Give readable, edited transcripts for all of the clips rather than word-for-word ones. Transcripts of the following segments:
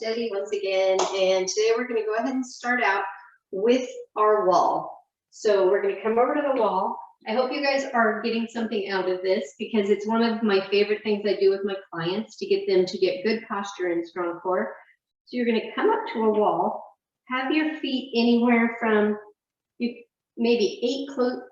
Steady once again, and today we're going to go ahead and start out with our wall. So we're going to come over to the wall. I hope you guys are getting something out of this because it's one of my favorite things I do with my clients to get them to get good posture and strong core. So you're going to come up to a wall, have your feet anywhere from maybe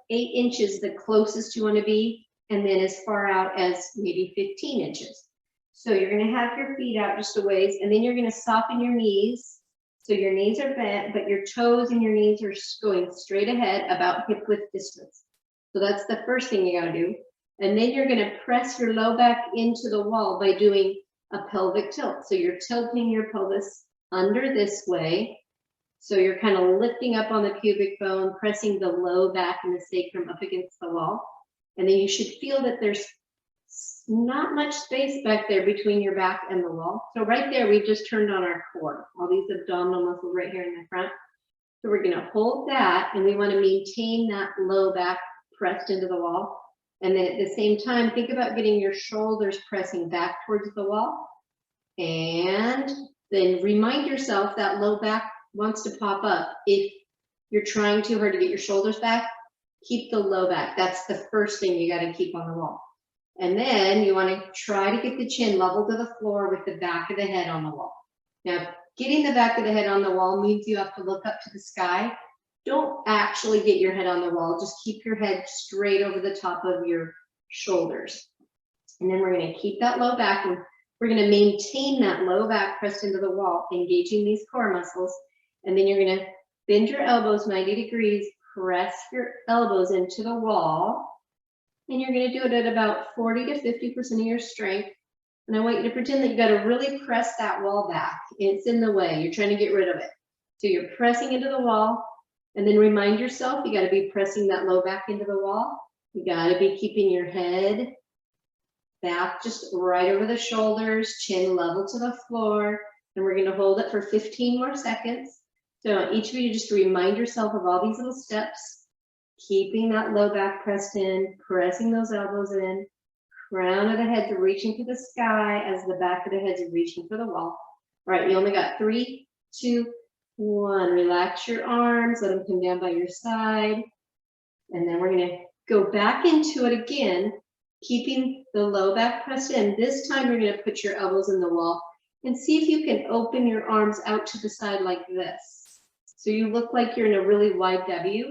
8 inches, the closest you want to be, and then as far out as maybe 15 inches. So you're going to have your feet out just a ways, and then you're going to soften your knees. So your knees are bent, but your toes and your knees are going straight ahead about hip width distance. So that's the first thing you got to do. And then you're going to press your low back into the wall by doing a pelvic tilt. So you're tilting your pelvis under this way. So you're kind of lifting up on the pubic bone, pressing the low back and the sacrum up against the wall. And then you should feel that there's not much space back there between your back and the wall. So right there, we just turned on our core, all these abdominal muscles right here in the front. So we're going to hold that, and we want to maintain that low back pressed into the wall. And then at the same time, think about getting your shoulders pressing back towards the wall. And then remind yourself that low back wants to pop up. If you're trying too hard to get your shoulders back, keep the low back. That's the first thing you got to keep on the wall. And then you want to try to get the chin level to the floor with the back of the head on the wall. Now, getting the back of the head on the wall means you have to look up to the sky. Don't actually get your head on the wall. Just keep your head straight over the top of your shoulders. And then we're going to keep that low back, and we're going to maintain that low back pressed into the wall, engaging these core muscles. And then you're going to bend your elbows 90 degrees, press your elbows into the wall. And you're going to do it at about 40 to 50% of your strength. And I want you to pretend that you got to really press that wall back. It's in the way. You're trying to get rid of it. So you're pressing into the wall, and then remind yourself you got to be pressing that low back into the wall. You got to be keeping your head back just right over the shoulders, chin level to the floor. And we're going to hold it for 15 more seconds. So each of you just remind yourself of all these little steps. Keeping that low back pressed in, pressing those elbows in, crown of the head reaching to the sky as the back of the head's reaching for the wall. All right, you only got 3, 2, 1. Relax your arms, let them come down by your side. And then we're going to go back into it again, keeping the low back pressed in. This time you're going to put your elbows in the wall and see if you can open your arms out to the side like this. So you look like you're in a really wide W.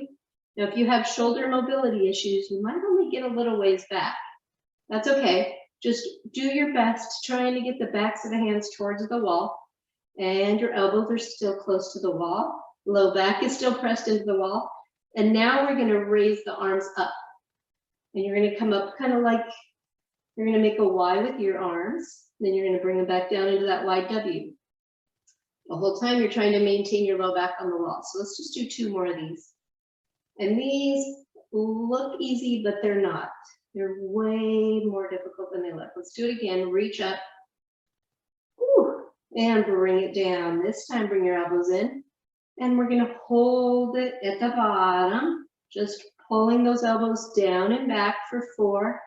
Now, if you have shoulder mobility issues, you might only get a little ways back. That's okay. Just do your best trying to get the backs of the hands towards the wall, and your elbows are still close to the wall. Low back is still pressed into the wall. And now we're going to raise the arms up. And you're going to come up kind of like you're going to make a Y with your arms. Then you're going to bring them back down into that wide W. The whole time you're trying to maintain your low back on the wall. So let's just do 2 more of these. And these look easy, but they're not. They're way more difficult than they look. Let's do it again. Reach up. Whew, and bring it down. This time, bring your elbows in. And we're going to hold it at the bottom. Just pulling those elbows down and back for 4,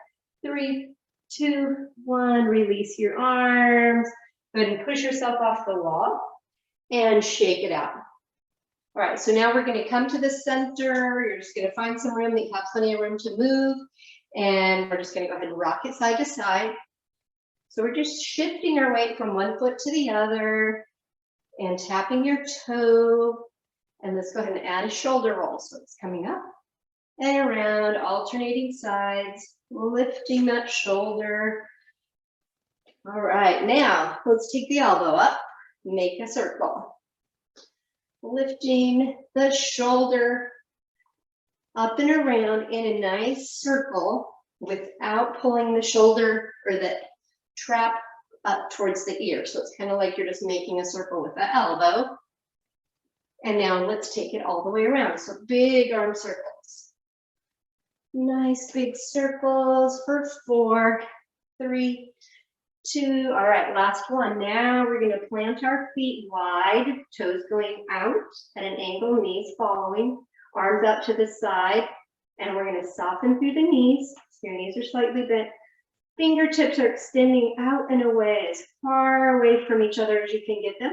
3, 2, 1. Release your arms. Go ahead and push yourself off the wall and shake it out. All right, so now we're going to come to the center. You're just going to find some room that you have plenty of room to move. And we're just going to go ahead and rock it side to side. So we're just shifting our weight from one foot to the other and tapping your toe. And let's go ahead and add a shoulder roll. So it's coming up and around, alternating sides, lifting that shoulder. All right, now let's take the elbow up, make a circle. Lifting the shoulder up and around in a nice circle without pulling the shoulder or the trap up towards the ear. So it's kind of like you're just making a circle with the elbow. And now let's take it all the way around. So big arm circles. Nice big circles for 4, 3, 2. All right, last one. Now we're going to plant our feet wide, toes going out at an angle, knees following, arms out to the side, and we're going to soften through the knees. So your knees are slightly bent. Fingertips are extending out and away, as far away from each other as you can get them.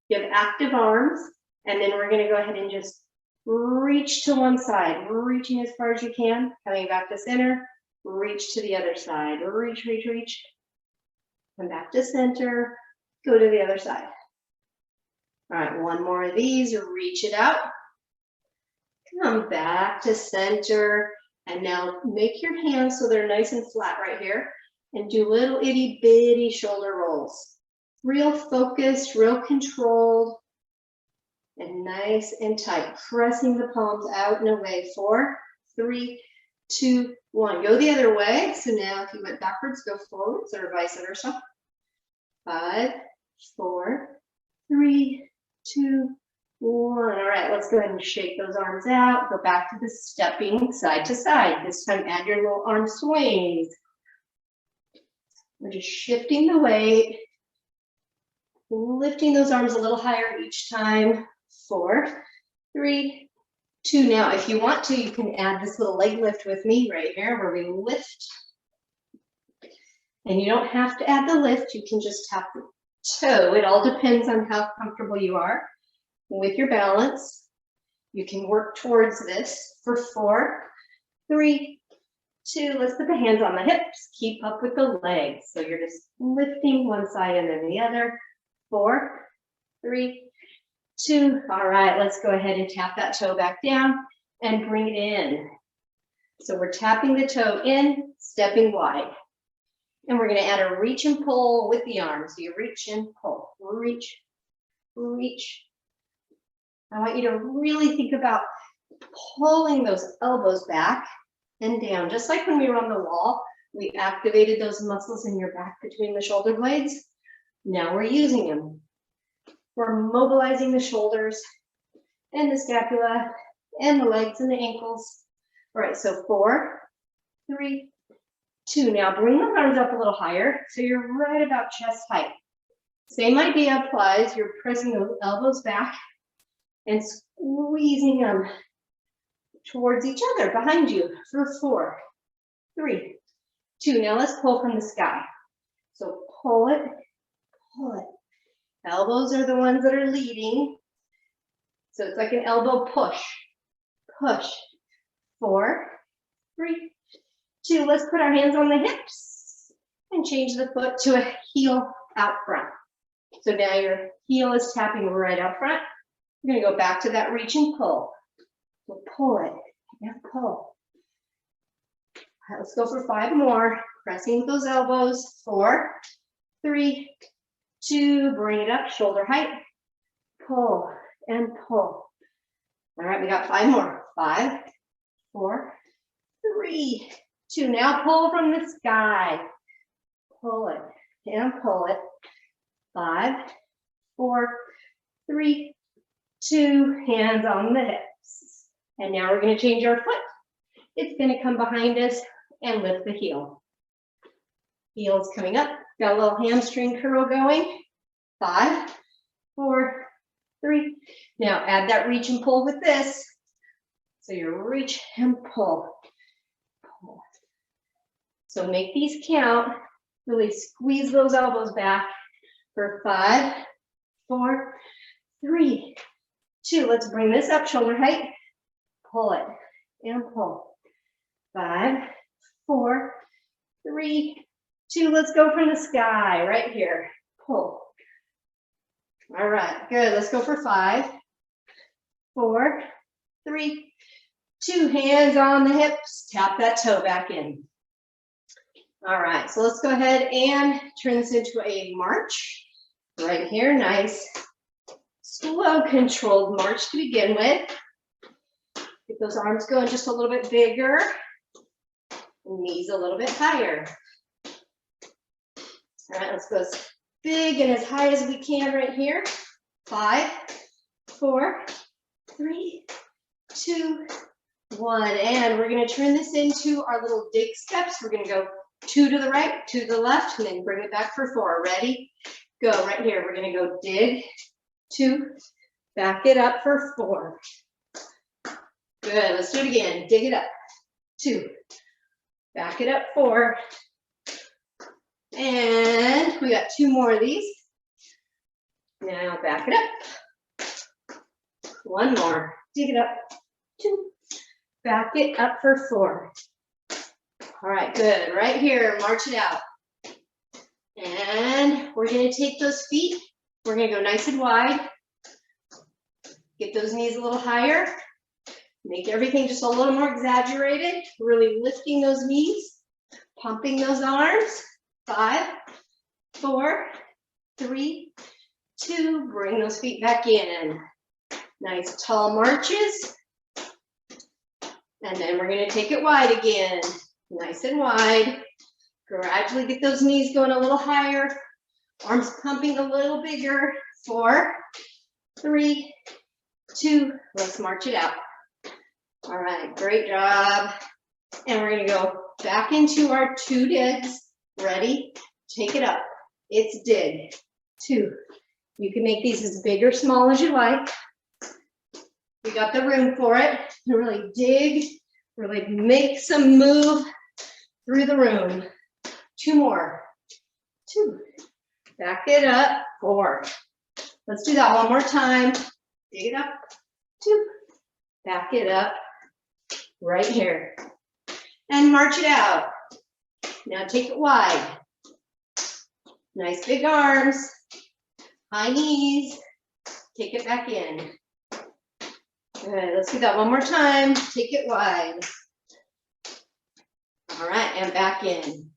You have active arms, and then we're gonna go ahead and just reach to one side, reaching as far as you can, coming back to center, reach to the other side, reach, reach, reach, come back to center, go to the other side. All right, one more of these, reach it out, come back to center, and now make your hands so they're nice and flat right here, and do little itty bitty shoulder rolls. Real focused, real controlled, and nice and tight, pressing the palms out and away. 4, 3, 2, 1. Go the other way. So now if you went backwards, go forwards, or vice versa. 5, 4, 3, 2, 1. All right, let's go ahead and shake those arms out. Go back to the stepping side to side. This time add your little arm swings. We're just shifting the weight, lifting those arms a little higher each time. 4, 3, 2. Now, if you want to, you can add this little leg lift with me right here, where we lift. And you don't have to add the lift, you can just tap the toe. It all depends on how comfortable you are with your balance. You can work towards this for 4, 3, 2. Let's put the hands on the hips. Keep up with the legs. So you're just lifting one side and then the other. 4, 3, 2. All right, let's go ahead and tap that toe back down and bring it in. So we're tapping the toe in, stepping wide. And we're going to add a reach and pull with the arms. So you reach and pull, reach, reach. I want you to really think about pulling those elbows back and down. Just like when we were on the wall, we activated those muscles in your back between the shoulder blades. Now we're using them. We're mobilizing the shoulders and the scapula and the legs and the ankles. All right, so 4, 3, 2. Now bring those arms up a little higher so you're right about chest height. Same idea applies. You're pressing those elbows back and squeezing them towards each other behind you for 4, 3, 2. Now let's pull from the sky. So pull it, pull it. Elbows are the ones that are leading. So it's like an elbow push, push. 4, 3, 2. Let's put our hands on the hips and change the foot to a heel out front. So now your heel is tapping right out front. We're gonna go back to that reach and pull. So pull it and pull. All right, let's go for 5 more. Pressing with those elbows. 4, 3, 2, bring it up, shoulder height, pull and pull. All right, we got 5 more. 5, 4, 3, 2. Now pull from the sky. Pull it and pull it. 5, 4, 3, 2. Hands on the hips. And now we're going to change our foot. It's going to come behind us and lift the heel. Heel's coming up. Got a little hamstring curl going. 5, 4, 3. Now add that reach and pull with this. So you reach and pull. Pull. So make these count. Really squeeze those elbows back for 5, 4, 3, 2. Let's bring this up, shoulder height. Pull it and pull. 5, 4, 3, 2. Let's go from the sky right here. Pull. All right, good. Let's go for 5, 4, 3, 2. Hands on the hips. Tap that toe back in. All right, so let's go ahead and turn this into a march right here. Nice, slow, controlled march to begin with. Get those arms going just a little bit bigger. Knees a little bit higher. All right, let's go as big and as high as we can right here. 5, 4, 3, 2, 1. And we're going to turn this into our little dig steps. We're going to go 2 to the right, 2 to the left, and then bring it back for 4. Ready? Go right here. We're going to go dig, 2, back it up for 4. Good. Let's do it again. Dig it up. 2. Back it up. 4. And we got 2 more of these. Now back it up. 1 more. Dig it up. 2. Back it up for 4. All right, good. Right here, march it out. And we're going to take those feet. We're going to go nice and wide. Get those knees a little higher. Make everything just a little more exaggerated. Really lifting those knees. Pumping those arms. 5, 4, 3, 2. Bring those feet back in. Nice tall marches. And then we're going to take it wide again. Nice and wide. Gradually get those knees going a little higher. Arms pumping a little bigger. 4, 3, 2. Let's march it out. All right, great job. And we're going to go back into our 2 digs. Ready? Take it up. It's dig. 2. You can make these as big or small as you like. We got the room for it. To really dig, really make some move through the room. 2 more. 2. Back it up. 4. Let's do that one more time. Dig it up. 2. Back it up. Right here. And march it out. Now take it wide. Nice big arms. High knees. Take it back in. Good. Let's do that one more time. Take it wide. All right, and back in.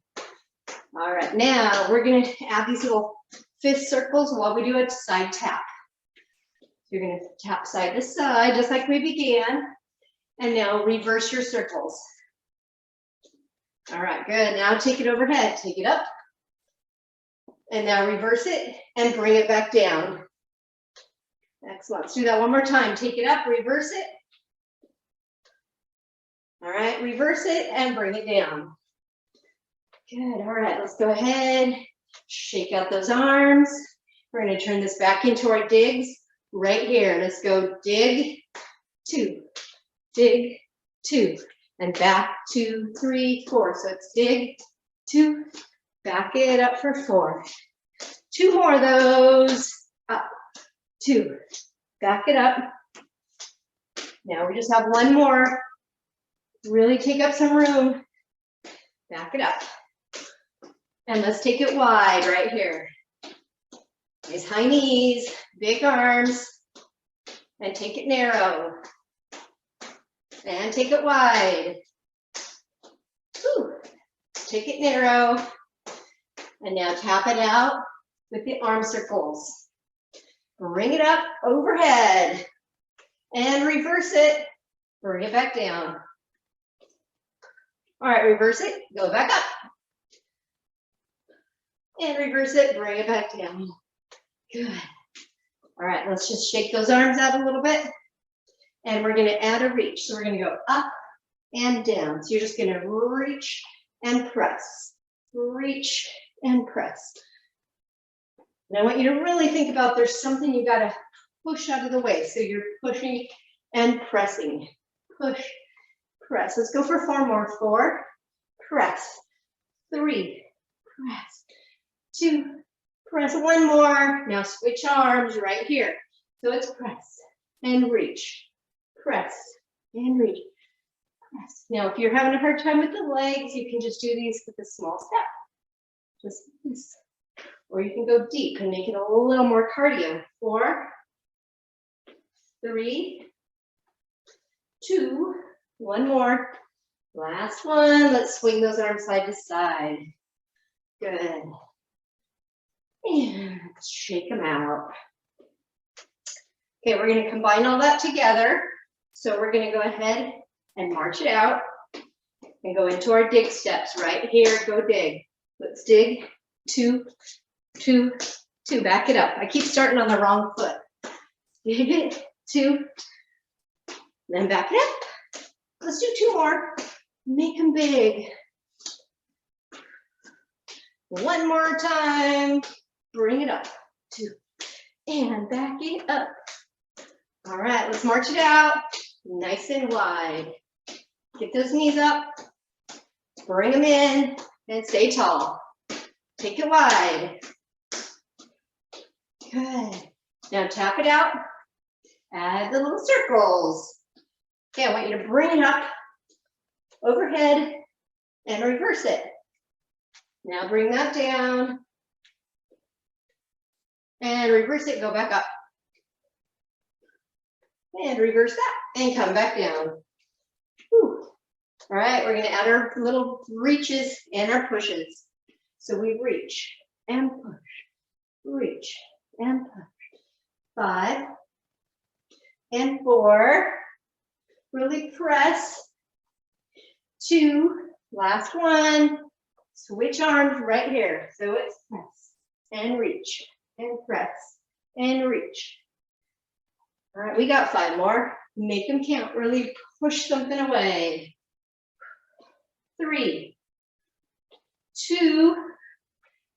All right, now we're going to add these little fist circles while we do a side tap. You're going to tap side to side, just like we began. And now reverse your circles. All right, good. Now take it overhead. Take it up. And now reverse it and bring it back down. Excellent. Let's do that one more time. Take it up, reverse it. All right, reverse it and bring it down. Good. All right, let's go ahead. Shake out those arms. We're going to turn this back into our digs right here. Let's go dig, 2, dig, 2, and back 2, 3, 4. So it's dig, 2, back it up for 4. 2 more of those. Up, 2, back it up. Now we just have 1 more. Really take up some room. Back it up. And let's take it wide right here. Nice high knees, big arms, and take it narrow. And take it wide. Whew. Take it narrow. And now tap it out with the arm circles. Bring it up overhead. And reverse it. Bring it back down. All right, reverse it. Go back up. And reverse it. Bring it back down. Good. All right, let's just shake those arms out a little bit. And we're going to add a reach. So we're going to go up and down. So you're just going to reach and press. Reach and press. And I want you to really think about there's something you got to push out of the way. So you're pushing and pressing. Push, press. Let's go for 4 more. 4, press. 3, press. 2, press. 1 more. Now switch arms right here. So it's press and reach. Press and reach. Press. Now, if you're having a hard time with the legs, you can just do these with a small step. Just this. Or you can go deep and make it a little more cardio. 4, 3, 2, 1 more. Last one. Let's swing those arms side to side. Good. And shake them out. Okay, we're going to combine all that together. So we're going to go ahead and march it out and go into our dig steps right here. Go dig. Let's dig. 2, 2, 2. Back it up. I keep starting on the wrong foot. Dig it. 2. Then back it up. Let's do 2 more. Make them big. 1 more time. Bring it up. 2. And back it up. All right, let's march it out. Nice and wide. Get those knees up. Bring them in and stay tall. Take it wide. Good. Now tap it out. Add the little circles. Okay, I want you to bring it up overhead and reverse it. Now bring that down and reverse it, go back up. And reverse that and come back down. Whew. All right, we're gonna add our little reaches and our pushes. So we reach and push, reach and push. 5 and 4. Really press. 2, last one. Switch arms right here. So it's press and reach and press and reach. All right, we got 5 more. Make them count. Really push something away. 3, 2,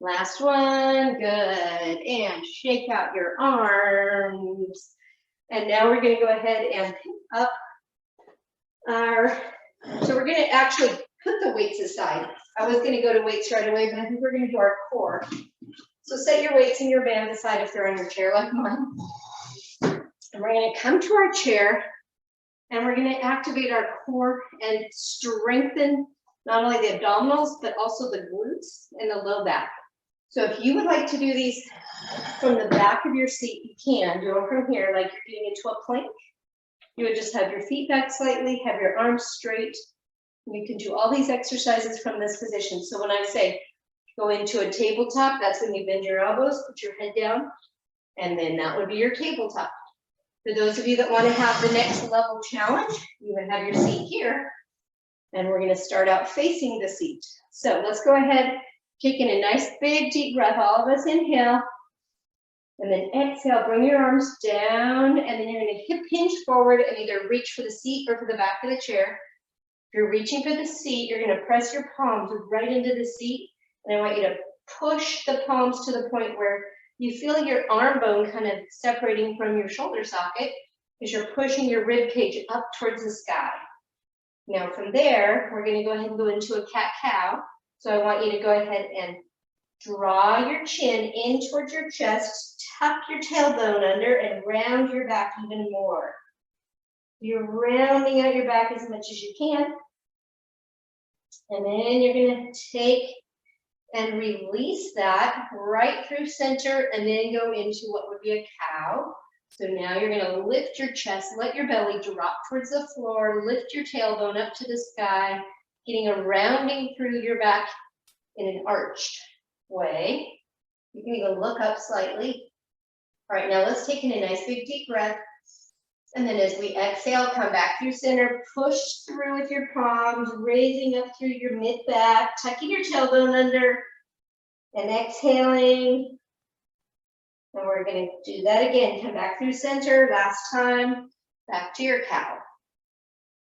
last one. Good. And shake out your arms. And now we're going to go ahead and pick up so we're going to actually put the weights aside. I was going to go to weights right away, but I think we're going to do our core. So set your weights in your band aside if they're on your chair like mine. And we're going to come to our chair and we're going to activate our core and strengthen not only the abdominals, but also the glutes and the low back. So if you would like to do these from the back of your seat, you can do them from here, like you're getting into a plank. You would just have your feet back slightly, have your arms straight. You can do all these exercises from this position. So when I say go into a tabletop, that's when you bend your elbows, put your head down, and then that would be your tabletop. For those of you that want to have the next level challenge, you would have your seat here, and we're going to start out facing the seat. So let's go ahead, taking a nice big deep breath. All of us inhale. And then exhale, bring your arms down, and then you're going to hip hinge forward and either reach for the seat or for the back of the chair. If you're reaching for the seat, you're going to press your palms right into the seat, and I want you to push the palms to the point where you feel your arm bone kind of separating from your shoulder socket as you're pushing your rib cage up towards the sky. Now from there, we're going to go ahead and go into a cat-cow. So I want you to go ahead and draw your chin in towards your chest, tuck your tailbone under, and round your back even more. You're rounding out your back as much as you can. And then you're going to take and release that right through center and then go into what would be a cow. So now you're going to lift your chest, let your belly drop towards the floor, lift your tailbone up to the sky, getting a rounding through your back in an arched way. You can even look up slightly. All right, now let's take in a nice big deep breath. And then as we exhale, come back through center, push through with your palms, raising up through your mid back, tucking your tailbone under, and exhaling. And we're going to do that again. Come back through center, last time, back to your cow.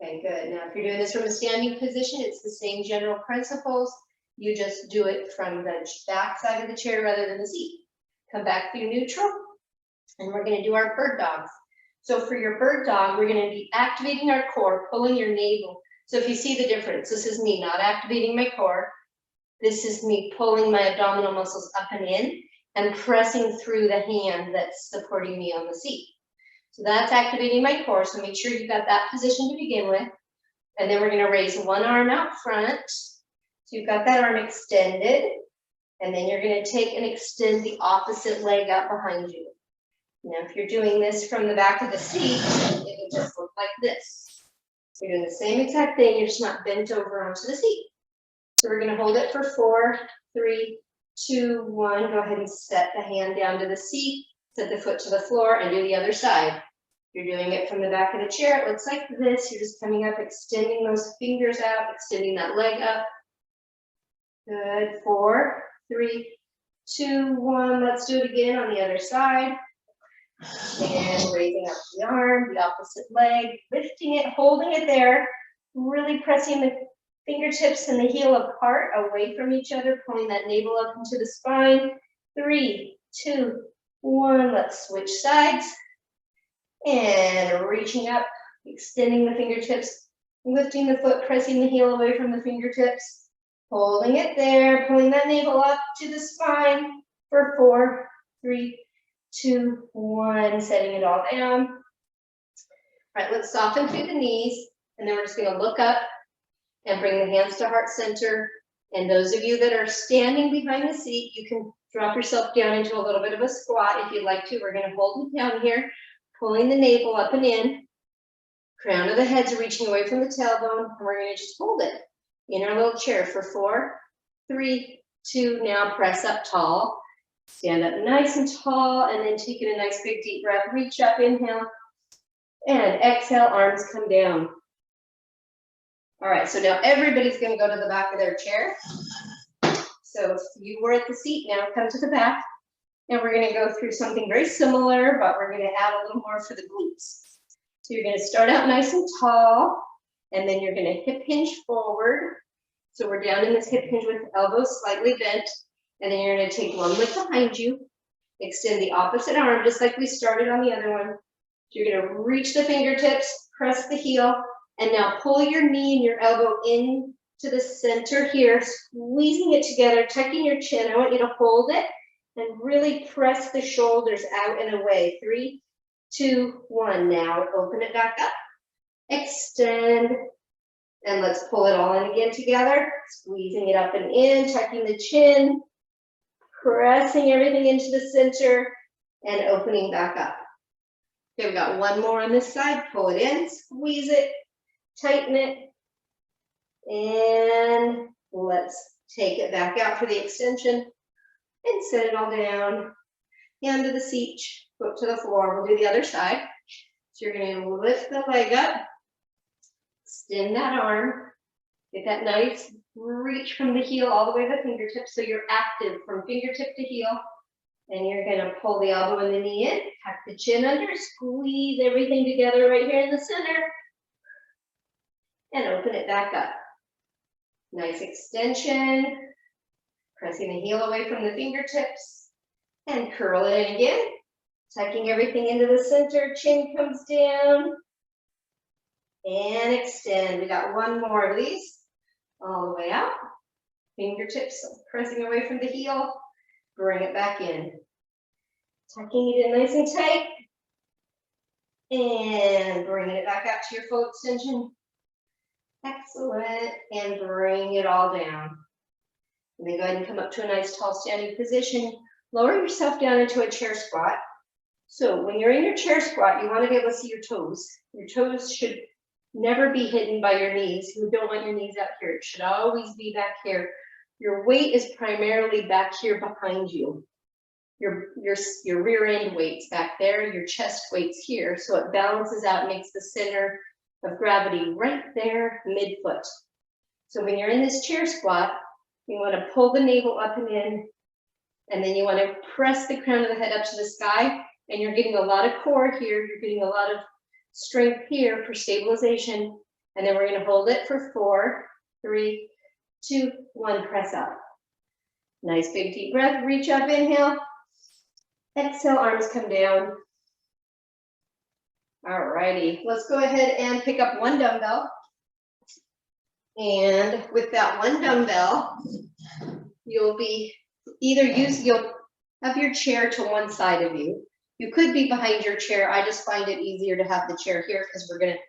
Okay, good. Now if you're doing this from a standing position, it's the same general principles. You just do it from the back side of the chair rather than the seat. Come back through neutral, and we're going to do our bird dogs. So for your bird dog, we're going to be activating our core, pulling your navel. So if you see the difference, this is me not activating my core. This is me pulling my abdominal muscles up and in and pressing through the hand that's supporting me on the seat. So that's activating my core. So make sure you've got that position to begin with. And then we're going to raise one arm out front. So you've got that arm extended. And then you're going to take and extend the opposite leg out behind you. Now, if you're doing this from the back of the seat, it will just look like this. You're doing the same exact thing, you're just not bent over onto the seat. So we're going to hold it for 4, 3, 2, 1. Go ahead and set the hand down to the seat, set the foot to the floor, and do the other side. You're doing it from the back of the chair. It looks like this. You're just coming up, extending those fingers out, extending that leg up. Good. 4, 3, 2, 1. Let's do it again on the other side. And raising up the arm, the opposite leg, lifting it, holding it there, really pressing the fingertips and the heel apart, away from each other, pulling that navel up into the spine. 3, 2, 1. Let's switch sides. And reaching up, extending the fingertips, lifting the foot, pressing the heel away from the fingertips. Holding it there, pulling that navel up to the spine for 4, 3, 2, 1, setting it all down. All right, let's soften through the knees, and then we're just gonna look up and bring the hands to heart center. And those of you that are standing behind the seat, you can drop yourself down into a little bit of a squat if you'd like to. We're gonna hold it down here, pulling the navel up and in. Crown of the head's reaching away from the tailbone, and we're gonna just hold it in our little chair for 4, 3, 2, now press up tall. Stand up nice and tall, and then taking a nice big deep breath, reach up, inhale, and exhale, arms come down. All right, so now everybody's gonna go to the back of their chair. So if you were at the seat, now come to the back, and we're gonna go through something very similar, but we're gonna add a little more for the glutes. So you're gonna start out nice and tall, and then you're gonna hip hinge forward. So we're down in this hip hinge with elbows slightly bent, and then you're gonna take one leg behind you, extend the opposite arm, just like we started on the other one. So you're gonna reach the fingertips, press the heel, and now pull your knee and your elbow in to the center here, squeezing it together, tucking your chin. I want you to hold it and really press the shoulders out and away. 3, 2, 1. Now open it back up, extend, and let's pull it all in again together, squeezing it up and in, tucking the chin, pressing everything into the center, and opening back up. Okay, we've got one more on this side. Pull it in, squeeze it, tighten it, and let's take it back out for the extension and set it all down. Hand to the seat, foot to the floor. We'll do the other side. So you're going to lift the leg up, extend that arm, get that nice reach from the heel all the way to the fingertips, so you're active from fingertip to heel. And you're going to pull the elbow and the knee in, tuck the chin under, squeeze everything together right here in the center, and open it back up. Nice extension, pressing the heel away from the fingertips, and curl it in again, tucking everything into the center, chin comes down, and extend. We got one more of these, all the way out, fingertips pressing away from the heel, bring it back in, tucking it in nice and tight, and bringing it back out to your full extension. Excellent, and bring it all down. And then go ahead and come up to a nice tall standing position. Lower yourself down into a chair squat. So when you're in your chair squat, you want to be able to see your toes. Your toes should never be hidden by your knees. You don't want your knees out here. It should always be back here. Your weight is primarily back here behind you. Your rear end weight's back there, your chest weight's here, so it balances out, makes the center of gravity right there, mid-foot. So when you're in this chair squat, you want to pull the navel up and in, and then you want to press the crown of the head up to the sky, and you're getting a lot of core here, you're getting a lot of strength here for stabilization, and then we're going to hold it for 4, 3, 2, 1, press up. Nice big deep breath, reach up, inhale, exhale, arms come down. All righty, let's go ahead and pick up one dumbbell. And with that one dumbbell, you'll have your chair to one side of you. You could be behind your chair. I just find it easier to have the chair here because we're going to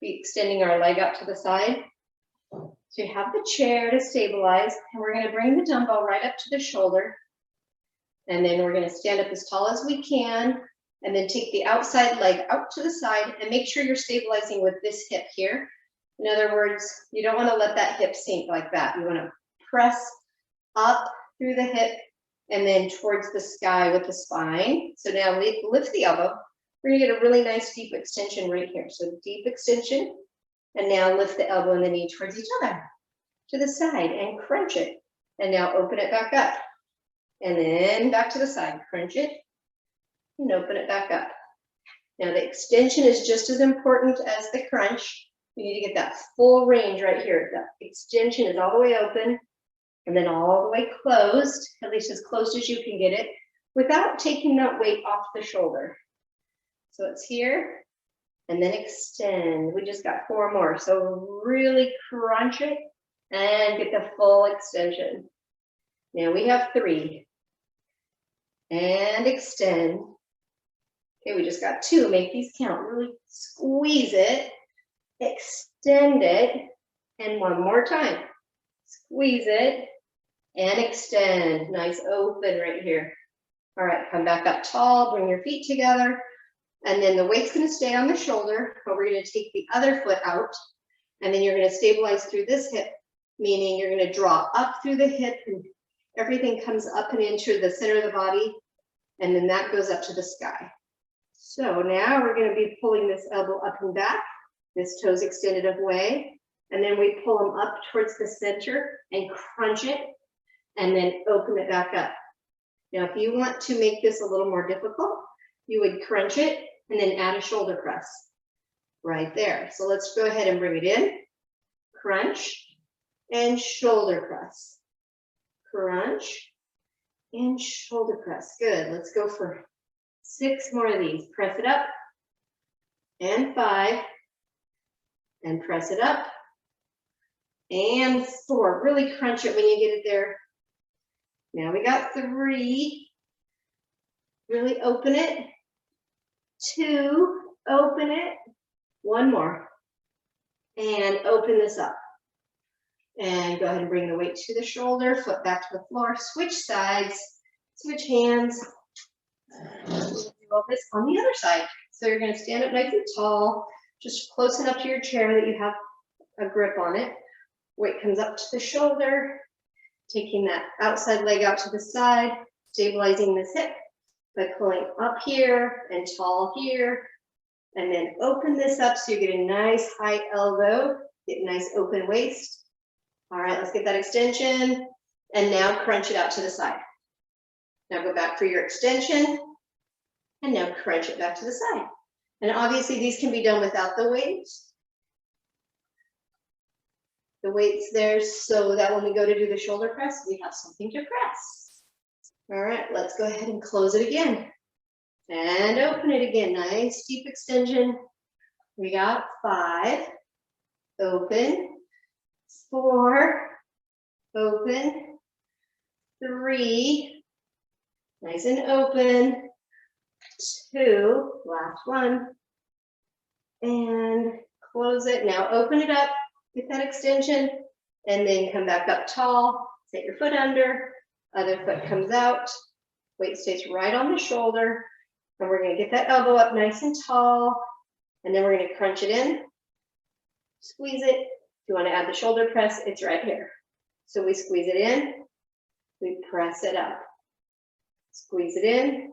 be extending our leg out to the side. So you have the chair to stabilize, and we're going to bring the dumbbell right up to the shoulder. And then we're going to stand up as tall as we can, and then take the outside leg out to the side and make sure you're stabilizing with this hip here. In other words, you don't want to let that hip sink like that. You want to press up through the hip and then towards the sky with the spine. So now lift the elbow. We're going to get a really nice deep extension right here. So deep extension, and now lift the elbow and the knee towards each other to the side and crunch it. And now open it back up. And then back to the side, crunch it and open it back up. Now the extension is just as important as the crunch. You need to get that full range right here. The extension is all the way open and then all the way closed, at least as close as you can get it, without taking that weight off the shoulder. So it's here and then extend. We just got 4 more. So really crunch it And get the full extension. Now we have 3. And extend. Okay, we just got 2. Make these count. Really squeeze it. Extend it. And one more time. Squeeze it. And extend. Nice open right here. All right, come back up tall. Bring your feet together. And then the weight's going to stay on the shoulder. But we're going to take the other foot out. And then you're going to stabilize through this hip. Meaning you're going to draw up through the hip. And everything comes up and into the center of the body. And then that goes up to the sky. So now we're going to be pulling this elbow up and back. This toe's extended away. And then we pull them up towards the center and crunch it. And then open it back up. Now, if you want to make this a little more difficult, you would crunch it and then add a shoulder press right there. So let's go ahead and bring it in. Crunch and shoulder press. Crunch and shoulder press. Good. Let's go for 6 more of these. Press it up. And 5. And press it up. And 4. Really crunch it when you get it there. Now we got 3. Really open it. 2. Open it. 1 more. And open this up. And go ahead and bring the weight to the shoulder, foot back to the floor, switch sides, switch hands. Do all this on the other side. So you're going to stand up nice and tall, just close enough to your chair that you have a grip on it. Weight comes up to the shoulder, taking that outside leg out to the side, stabilizing this hip by pulling up here and tall here. And then open this up so you get a nice high elbow, get a nice open waist. All right, let's get that extension. And now crunch it out to the side. Now go back for your extension. And now crunch it back to the side. And obviously these can be done without the weights. The weight's there so that when we go to do the shoulder press, we have something to press. All right, let's go ahead and close it again. And open it again. Nice deep extension. We got 5. Open. 4. Open. 3. Nice and open. 2. Last one. And close it. Now open it up. Get that extension. And then come back up tall. Set your foot under. Other foot comes out. Weight stays right on the shoulder. And we're going to get that elbow up nice and tall. And then we're going to crunch it in. Squeeze it. If you want to add the shoulder press, it's right here. So we squeeze it in. We press it up. Squeeze it in.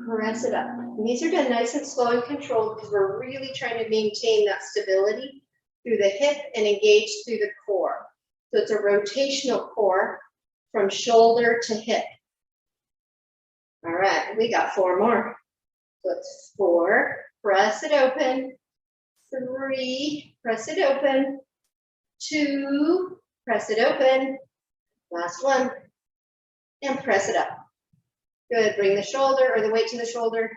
Press it up. And these are done nice and slow and controlled because we're really trying to maintain that stability through the hip and engage through the core. So it's a rotational core from shoulder to hip. All right, we got 4 more. So it's 4, press it open. 3, press it open. 2, press it open. Last one. And press it up. Good, bring the shoulder or the weight to the shoulder.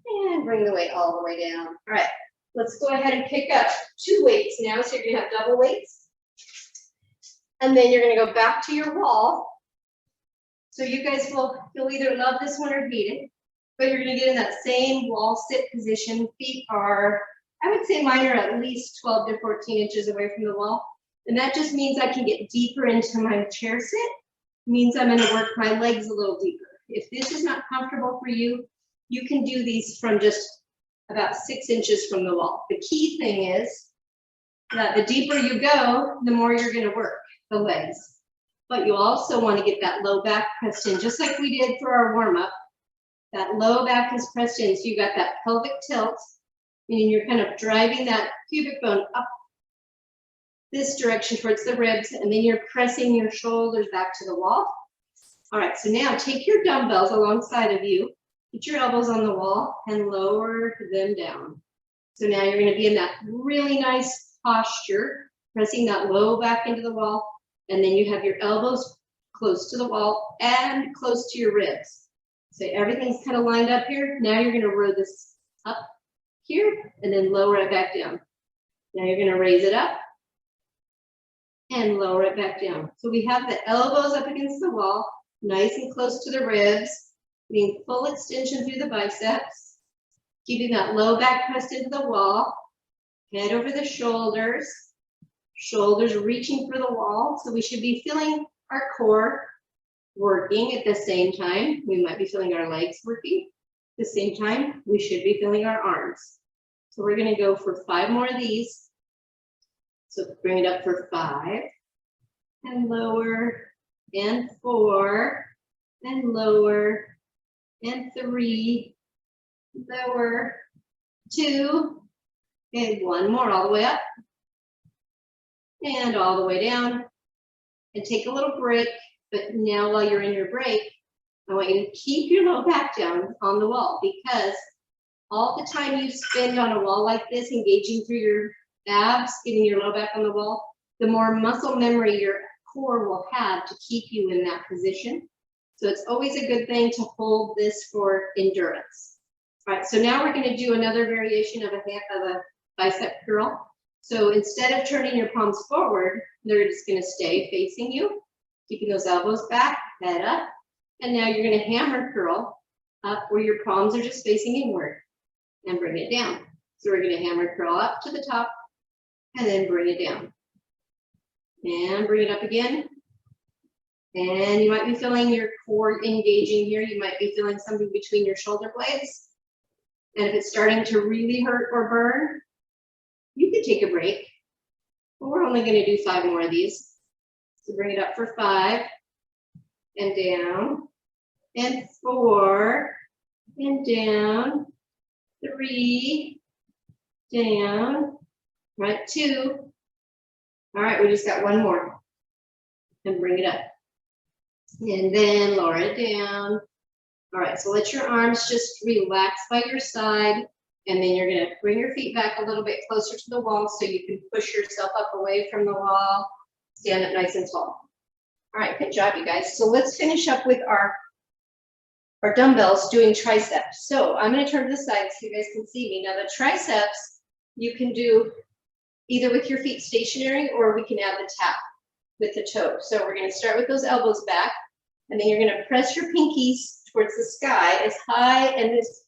And bring the weight all the way down. All right, let's go ahead and pick up 2 weights now. So you're gonna have double weights. And then you're gonna go back to your wall. So you guys you'll either love this one or hate it, but you're gonna get in that same wall sit position. Feet are, I would say mine are at least 12 to 14 inches away from the wall. And that just means I can get deeper into my chair sit. It means I'm gonna work my legs a little deeper. If this is not comfortable for you, you can do these from just about 6 inches from the wall. The key thing is that the deeper you go, the more you're gonna work the legs. But you also want to get that low back pressed in, just like we did for our warm-up. That low back is pressed in, so you got that pelvic tilt, meaning you're kind of driving that pubic bone up this direction towards the ribs, and then you're pressing your shoulders back to the wall. All right, so now take your dumbbells alongside of you, get your elbows on the wall, and lower them down. So now you're going to be in that really nice posture, pressing that low back into the wall. And then you have your elbows close to the wall and close to your ribs. So everything's kind of lined up here. Now you're going to row this up here and then lower it back down. Now you're going to raise it up and lower it back down. So we have the elbows up against the wall, nice and close to the ribs, getting full extension through the biceps, keeping that low back pressed into the wall, head over the shoulders, shoulders reaching for the wall. So we should be feeling our core working at the same time. We might be feeling our legs working. At the same time, we should be feeling our arms. So we're gonna go for 5 more of these. So bring it up for 5 and lower and 4 and lower and 3, lower, 2, and 1 more all the way up and all the way down. And take a little break, but now while you're in your break, I want you to keep your low back down on the wall, because all the time you spend on a wall like this, engaging through your abs, getting your low back on the wall, the more muscle memory your core will have to keep you in that position. So it's always a good thing to hold this for endurance. All right, so now we're going to do another variation of a bicep curl. So instead of turning your palms forward, they're just going to stay facing you, keeping those elbows back, head up. And now you're going to hammer curl up where your palms are just facing inward and bring it down. So we're going to hammer curl up to the top and then bring it down. And bring it up again. And you might be feeling your core engaging here. You might be feeling something between your shoulder blades. And if it's starting to really hurt or burn, you could take a break. But we're only going to do 5 more of these. So bring it up for 5 and down and 4 and down, 3, down, right, 2. All right, we just got 1 more. And bring it up. And then lower it down. All right, so let your arms just relax by your side. And then you're going to bring your feet back a little bit closer to the wall so you can push yourself up away from the wall. Stand up nice and tall. All right, good job, you guys. So let's finish up with our dumbbells doing triceps. So I'm going to turn to the side so you guys can see me. Now the triceps, you can do either with your feet stationary, or we can add the tap with the toe. So we're going to start with those elbows back, and then you're going to press your pinkies towards the sky as high and as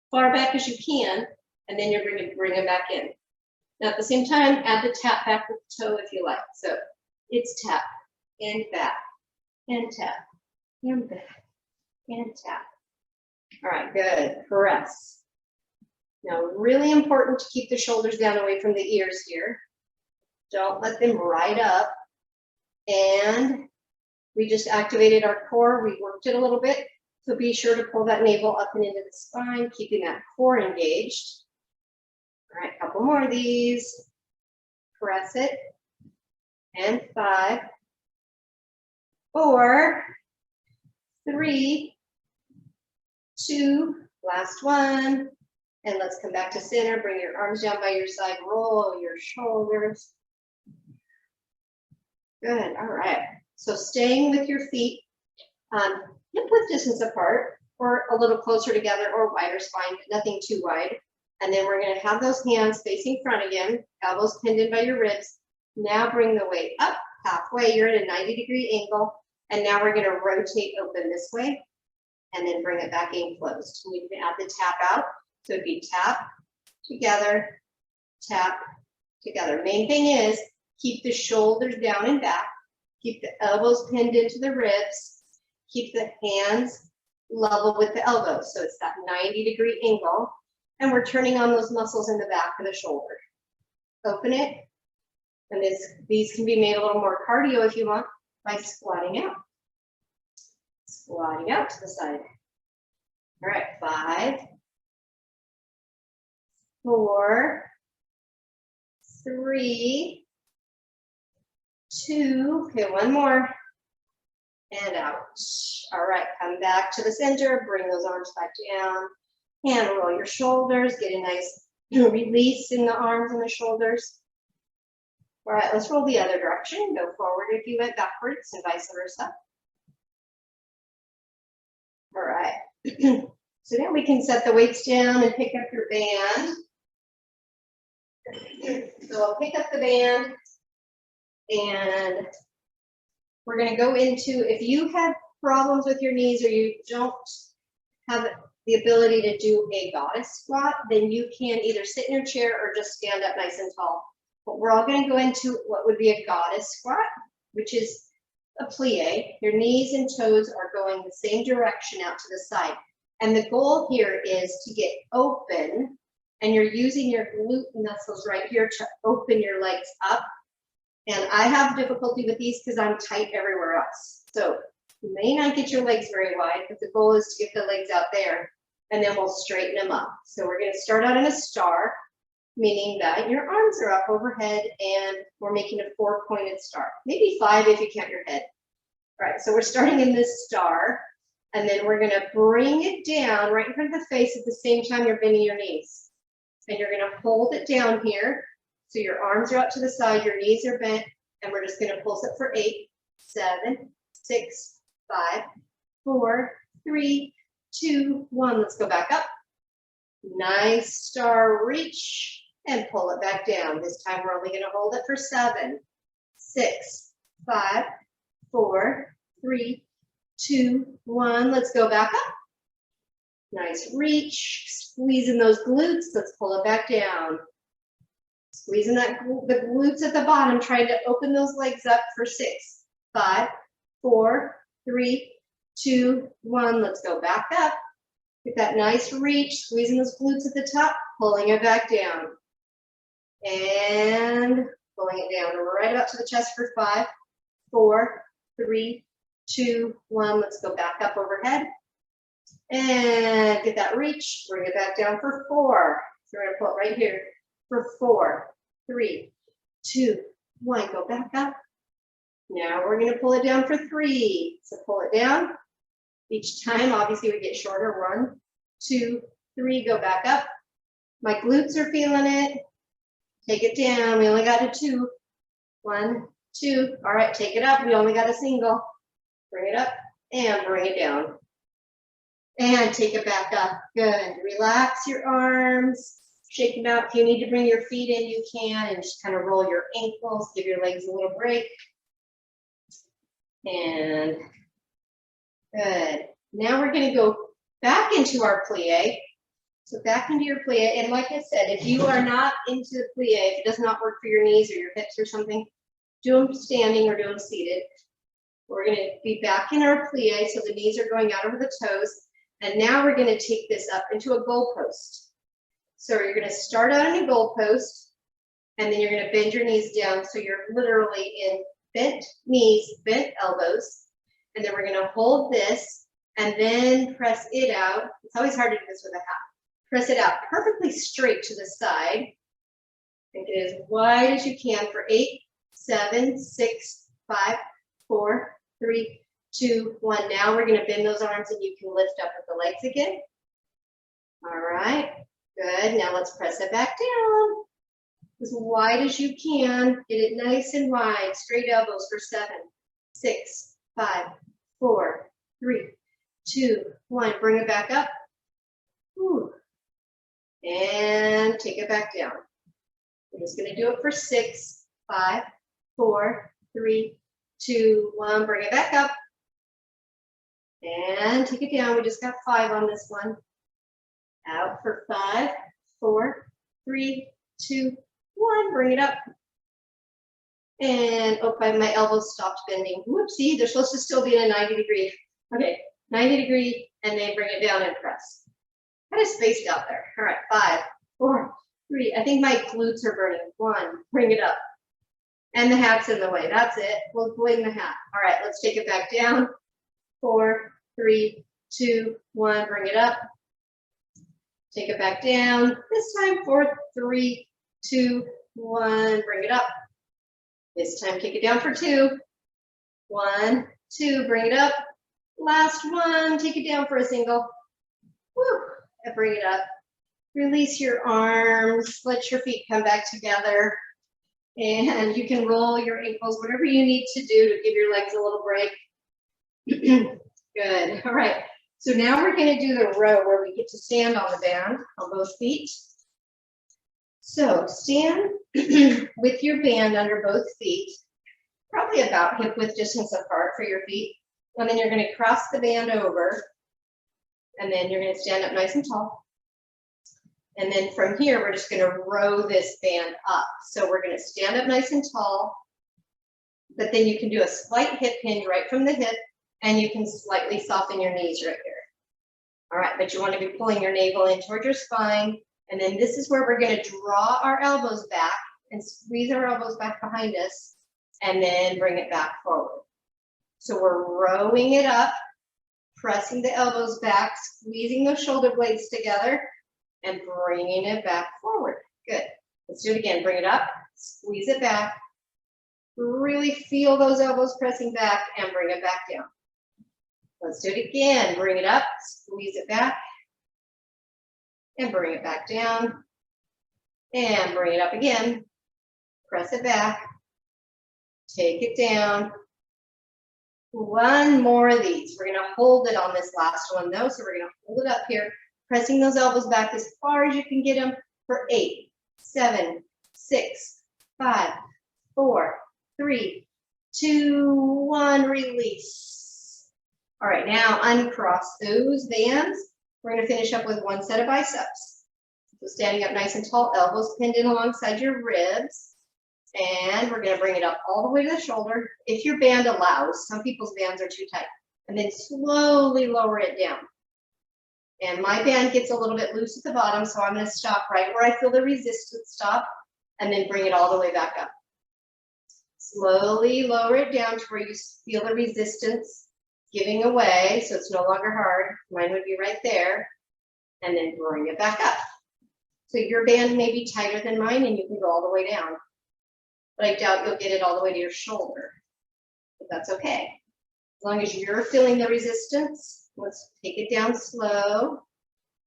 far back as you can, and then you're going to bring them back in. Now at the same time, add the tap back with the toe if you like. So it's tap and back and tap and back and tap. All right, good. Press. Now, really important to keep the shoulders down away from the ears here. Don't let them ride up. And we just activated our core. We worked it a little bit. So be sure to pull that navel up and into the spine, keeping that core engaged. All right, a couple more of these. Press it. And 5, 4, 3, 2, last one. And let's come back to center. Bring your arms down by your side. Roll your shoulders. Good. All right. So staying with your feet hip width distance apart, or a little closer together, or wider spine, but nothing too wide. And then we're going to have those hands facing front again, elbows pinned in by your ribs. Now bring the weight up halfway. You're at a 90-degree angle. And now we're going to rotate open this way and then bring it back in closed. We can add the tap out. So it'd be tap together, tap together. Main thing is keep the shoulders down and back, keep the elbows pinned into the ribs, keep the hands level with the elbows. So it's that 90-degree angle. And we're turning on those muscles in the back of the shoulder. Open it. And these can be made a little more cardio if you want by squatting out. Squatting out to the side. All right, 5, 4, 3, 2, okay, 1 more, and out. All right, come back to the center, bring those arms back down, hand roll your shoulders, get a nice release in the arms and the shoulders. All right, let's roll the other direction, go forward if you went backwards and vice versa. All right, so now we can set the weights down and pick up your band. So I'll pick up the band And we're gonna go into, if you have problems with your knees or you don't have the ability to do a goddess squat, then you can either sit in your chair or just stand up nice and tall. But we're all gonna go into what would be a goddess squat, which is a plie. Your knees and toes are going the same direction out to the side. And the goal here is to get open, and you're using your glute muscles right here to open your legs up. And I have difficulty with these because I'm tight everywhere else. So you may not get your legs very wide, but the goal is to get the legs out there, and then we'll straighten them up. So we're gonna start out in a star, meaning that your arms are up overhead and we're making a 4-pointed star, maybe 5 if you count your head. All right, so we're starting in this star, and then we're gonna bring it down right in front of the face at the same time you're bending your knees. And you're gonna hold it down here. So your arms are out to the side, your knees are bent, and we're just gonna pulse it for 8, 7, 6, 5, 4, 3, 2, 1. Let's go back up. Nice star reach and pull it back down. This time we're only gonna hold it for 7, 6, 5, 4, 3, 2, 1. Let's go back up. Nice reach, squeezing those glutes. Let's pull it back down. Squeezing the glutes at the bottom, trying to open those legs up for 6, 5, 4, 3, 2, 1. Let's go back up. Get that nice reach, squeezing those glutes at the top, pulling it back down. And pulling it down right about to the chest for 5, 4, 3, 2, 1. Let's go back up overhead. And get that reach, bring it back down for 4. So we're gonna pull it right here for 4, 3, 2, 1. Go back up. Now we're gonna pull it down for 3. So pull it down. Each time, obviously, we get shorter. 1, 2, 3, go back up. My glutes are feeling it. Take it down. We only got a 2. 1, 2. All right, take it up. We only got a single. Bring it up and bring it down. And take it back up. Good. Relax your arms. Shake them out. If you need to bring your feet in, you can, and just kind of roll your ankles. Give your legs a little break. And good. Now we're going to go back into our plie. So back into your plie. And like I said, if you are not into the plie, if it does not work for your knees or your hips or something, do them standing or do them seated. We're going to be back in our plie, so the knees are going out over the toes. And now we're going to take this up into a goalpost. So you're going to start out in a goalpost, and then you're going to bend your knees down. So you're literally in bent knees, bent elbows. And then we're going to hold this and then press it out. It's always hard to do this with a hat. Press it out perfectly straight to the side. Make it as wide as you can for 8, 7, 6, 5, 4, 3, 2, 1. Now we're going to bend those arms and you can lift up with the legs again. All right, good. Now let's press it back down as wide as you can. Get it nice and wide. Straight elbows for 7, 6, 5, 4, 3, 2, 1. Bring it back up. Whew. And take it back down. We're just going to do it for 6, 5, 4, 3, 2, 1. Bring it back up. And take it down. We just got 5 on this one. Out for 5, 4, 3, 2, 1. Bring it up. And oh, my elbows stopped bending. Whoopsie, they're supposed to still be in a 90 degree. Okay, 90 degree, and then bring it down and press. Kind of spaced out there. All right, 5, 4, 3. I think my glutes are burning. 1, bring it up. And the hat's in the way. That's it. We'll blame the hat. All right, let's take it back down. 4, 3, 2, 1. Bring it up. Take it back down. This time, 4, 3, 2, 1. Bring it up. This time, kick it down for 2. 1, 2. Bring it up. Last one. Take it down for a single. Woo. And bring it up. Release your arms. Let your feet come back together. And you can roll your ankles, whatever you need to do to give your legs a little break. Good. All right. So now we're going to do the row where we get to stand on the band on both feet. So stand with your band under both feet. probably about hip width distance apart for your feet. And then you're going to cross the band over. And then you're going to stand up nice and tall. And then from here, we're just going to row this band up. So we're going to stand up nice and tall, but then you can do a slight hip hinge right from the hip, and you can slightly soften your knees right here. All right, but you want to be pulling your navel in toward your spine. And then this is where we're going to draw our elbows back and squeeze our elbows back behind us, and then bring it back forward. So we're rowing it up, pressing the elbows back, squeezing those shoulder blades together, and bringing it back forward. Good. Let's do it again. Bring it up, squeeze it back, really feel those elbows pressing back, and bring it back down. Let's do it again. Bring it up, squeeze it back, and bring it back down, and bring it up again. Press it back, take it down. One more of these. We're going to hold it on this last one though. So we're going to hold it up here, pressing those elbows back as far as you can get them for 8, 7, 6, 5, 4, 3, 2, 1, release. All right, now uncross those bands. We're going to finish up with one set of biceps. So standing up nice and tall, elbows pinned in alongside your ribs. And we're going to bring it up all the way to the shoulder. If your band allows, some people's bands are too tight. And then slowly lower it down. And my band gets a little bit loose at the bottom, so I'm going to stop right where I feel the resistance stop, and then bring it all the way back up. Slowly lower it down to where you feel the resistance giving away, so it's no longer hard. Mine would be right there. And then bring it back up. So your band may be tighter than mine, and you can go all the way down. But I doubt you'll get it all the way to your shoulder. But that's okay. As long as you're feeling the resistance, let's take it down slow.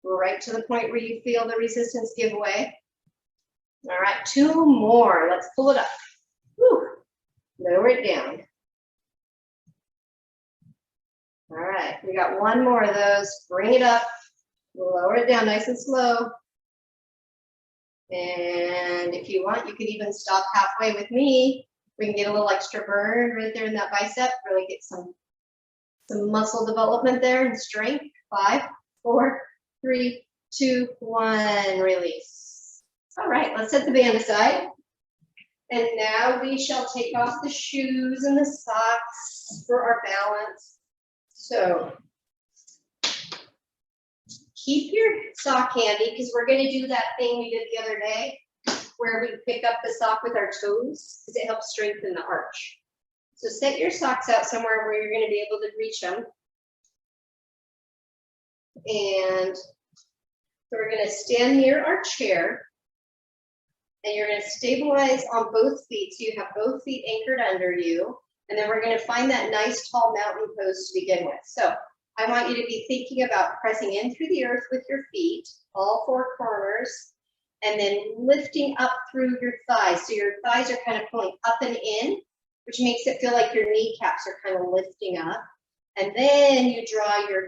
Right to the point where you feel the resistance give way. All right, 2 more. Let's pull it up. Whew. Lower it down. All right, we got 1 more of those. Bring it up. Lower it down nice and slow. And if you want, you can even stop halfway with me. We can get a little extra burn right there in that bicep, really get some muscle development there and strength. 5, 4, 3, 2, 1, release. All right, let's set the band aside. And now we shall take off the shoes and the socks for our balance. So keep your sock handy, because we're going to do that thing we did the other day where we pick up the sock with our toes, because it helps strengthen the arch. So set your socks out somewhere where you're going to be able to reach them. And so we're going to stand near our chair, and you're going to stabilize on both feet, so you have both feet anchored under you. And then we're going to find that nice tall mountain pose to begin with. So I want you to be thinking about pressing in through the earth with your feet, all 4 corners, and then lifting up through your thighs. So your thighs are kind of pulling up and in, which makes it feel like your kneecaps are kind of lifting up. And then you draw your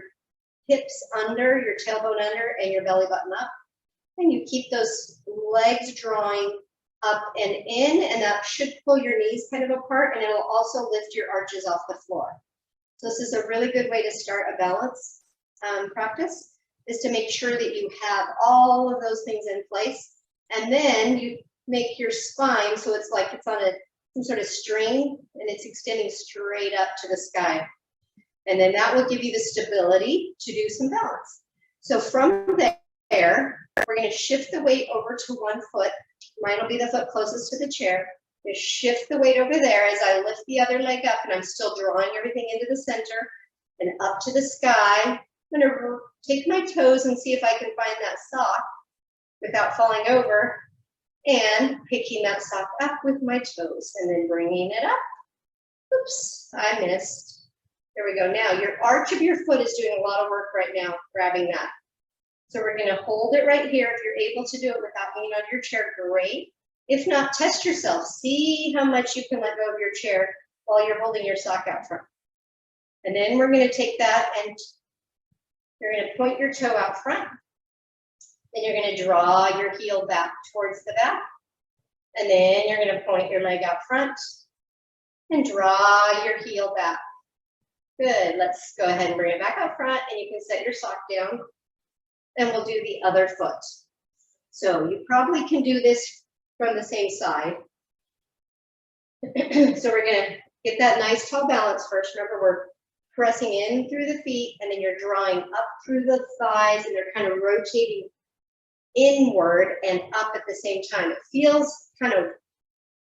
hips under, your tailbone under, and your belly button up. And you keep those legs drawing up and in, and that should pull your knees kind of apart, and it'll also lift your arches off the floor. So this is a really good way to start a balance practice, is to make sure that you have all of those things in place. And then you make your spine so it's like it's on some sort of string, and it's extending straight up to the sky. And then that will give you the stability to do some balance. So from there, we're going to shift the weight over to one foot. Mine will be the foot closest to the chair. Just shift the weight over there as I lift the other leg up, and I'm still drawing everything into the center and up to the sky. I'm going to take my toes and see if I can find that sock without falling over, and picking that sock up with my toes and then bringing it up. Oops, I missed. There we go. Now your arch of your foot is doing a lot of work right now, grabbing that. So we're going to hold it right here. If you're able to do it without hanging on your chair, great. If not, test yourself. See how much you can let go of your chair while you're holding your sock out front. And then we're going to take that, and you're going to point your toe out front. Then you're going to draw your heel back towards the back. And then you're going to point your leg out front. and draw your heel back. Good, let's go ahead and bring it back up front, and you can set your sock down, and we'll do the other foot. So you probably can do this from the same side. So we're gonna get that nice tall balance first. Remember, we're pressing in through the feet, and then you're drawing up through the thighs, and they're kind of rotating inward and up at the same time. It feels kind of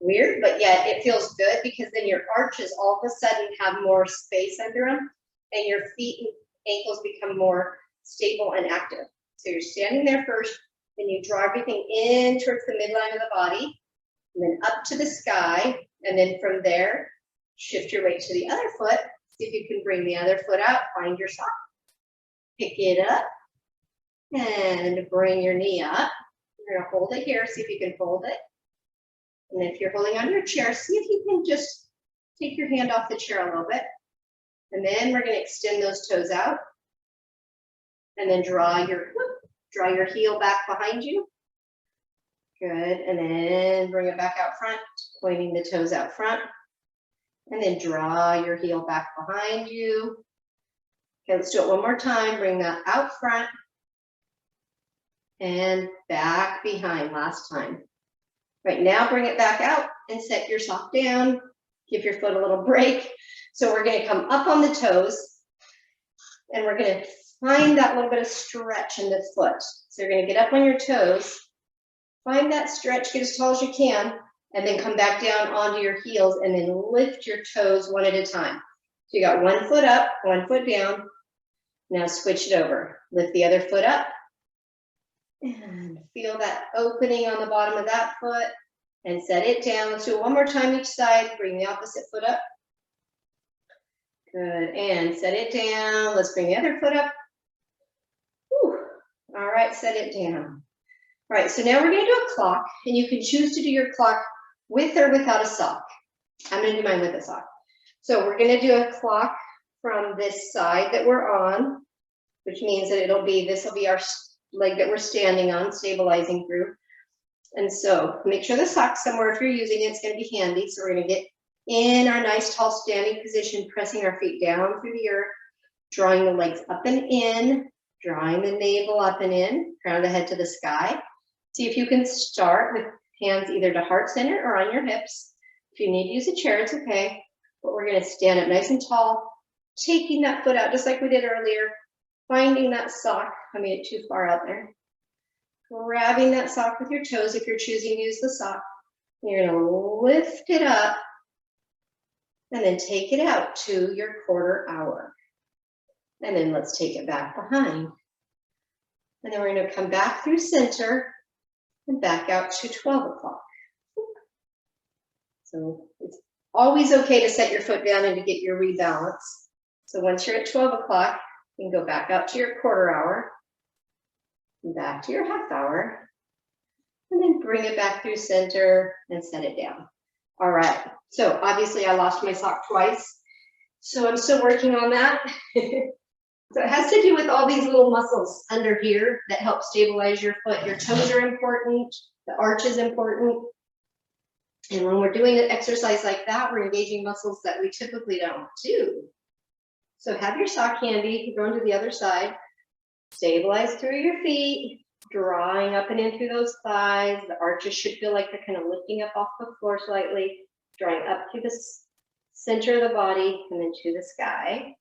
weird, but yet it feels good because then your arches all of a sudden have more space under them, and your feet and ankles become more stable and active. So you're standing there first, then you draw everything in towards the midline of the body, and then up to the sky, and then from there, shift your weight to the other foot. See if you can bring the other foot out, find your sock, pick it up, and bring your knee up. You're gonna hold it here, see if you can hold it. And if you're holding on your chair, see if you can just take your hand off the chair a little bit. And then we're gonna extend those toes out. And then draw your heel back behind you. Good, and then bring it back out front, pointing the toes out front. And then draw your heel back behind you. Okay, let's do it one more time. Bring that out front and back behind last time. Right now, bring it back out and set your sock down. Give your foot a little break. So we're gonna come up on the toes, and we're gonna find that little bit of stretch in the foot. So you're gonna get up on your toes, find that stretch, get as tall as you can, and then come back down onto your heels, and then lift your toes one at a time. So you got one foot up, one foot down. Now switch it over. Lift the other foot up, and feel that opening on the bottom of that foot, and set it down. Let's do it one more time each side. Bring the opposite foot up. Good, and set it down. Let's bring the other foot up. Whew. All right, set it down. All right, so now we're gonna do a clock, and you can choose to do your clock with or without a sock. I'm gonna do mine with a sock. So we're gonna do a clock from this side that we're on, which means that this will be our leg that we're standing on, stabilizing through. And so make sure the sock's somewhere. If you're using it, it's gonna be handy. So we're gonna get in our nice tall standing position, pressing our feet down through the earth, drawing the legs up and in, drawing the navel up and in, crown of the head to the sky. See if you can start with hands either to heart center or on your hips. If you need to use a chair, it's okay. But we're gonna stand up nice and tall, taking that foot out just like we did earlier, finding that sock. I made it too far out there. Grabbing that sock with your toes if you're choosing to use the sock. You're gonna lift it up and then take it out to your quarter hour. And then let's take it back behind. And then we're gonna come back through center and back out to 12 o'clock. So it's always okay to set your foot down and to get your rebalance. So once you're at 12 o'clock, you can go back out to your quarter hour, back to your half hour, and then bring it back through center and set it down. All right, so obviously I lost my sock twice, so I'm still working on that. So it has to do with all these little muscles under here that help stabilize your foot. Your toes are important, the arch is important. And when we're doing an exercise like that, we're engaging muscles that we typically don't do. So have your sock handy, go to the other side, stabilize through your feet, drawing up and in through those thighs. The arches should feel like they're kind of lifting up off the floor slightly, drawing up through the center of the body and then to the sky.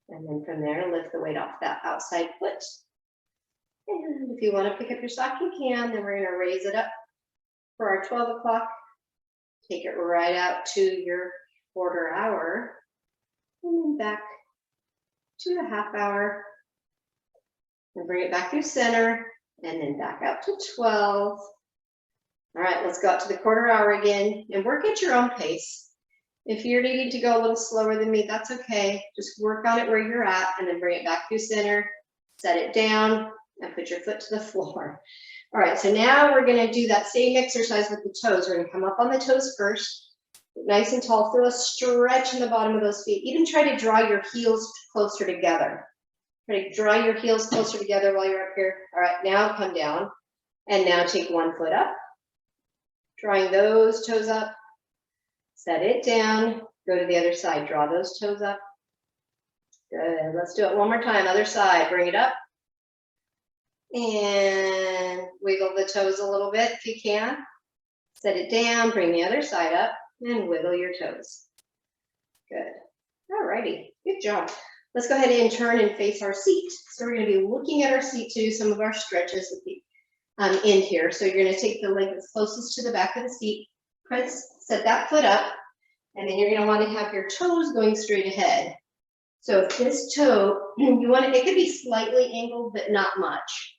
And then from there, lift the weight off that outside foot. And if you want to pick up your sock, you can. Then we're going to raise it up for our 12 o'clock. Take it right out to your quarter hour. And then back to a half hour. And bring it back through center. And then back out to 12. All right, let's go out to the quarter hour again. And work at your own pace. If you're needing to go a little slower than me, that's okay. Just work on it where you're at and then bring it back through center, set it down, and put your foot to the floor. All right, so now we're gonna do that same exercise with the toes. We're gonna come up on the toes first, nice and tall, feel a stretch in the bottom of those feet. Even try to draw your heels closer together. Try to draw your heels closer together while you're up here. All right, now come down, and now take one foot up, drawing those toes up. Set it down, Go to the other side, draw those toes up. Good, let's do it one more time, other side, bring it up. And wiggle the toes a little bit if you can. Set it down, bring the other side up, and wiggle your toes. Good. All righty, good job. Let's go ahead and turn and face our seat. So we're going to be looking at our seat to do some of our stretches at the end here. So you're going to take the leg that's closest to the back of the seat, set that foot up, and then you're going to want to have your toes going straight ahead. So if this toe, you want it could be slightly angled, but not much.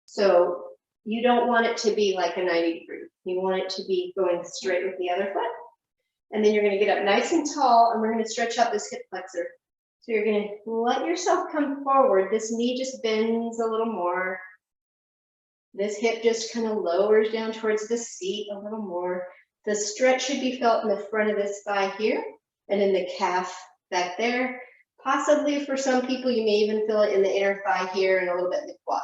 So you don't want it to be like a 90 degree. You want it to be going straight with the other foot. And then you're going to get up nice and tall, and we're going to stretch out this hip flexor. So you're going to let yourself come forward. This knee just bends a little more. This hip just kind of lowers down towards the seat a little more. The stretch should be felt in the front of this thigh here and in the calf back there. Possibly for some people, you may even feel it in the inner thigh here and a little bit in the quad.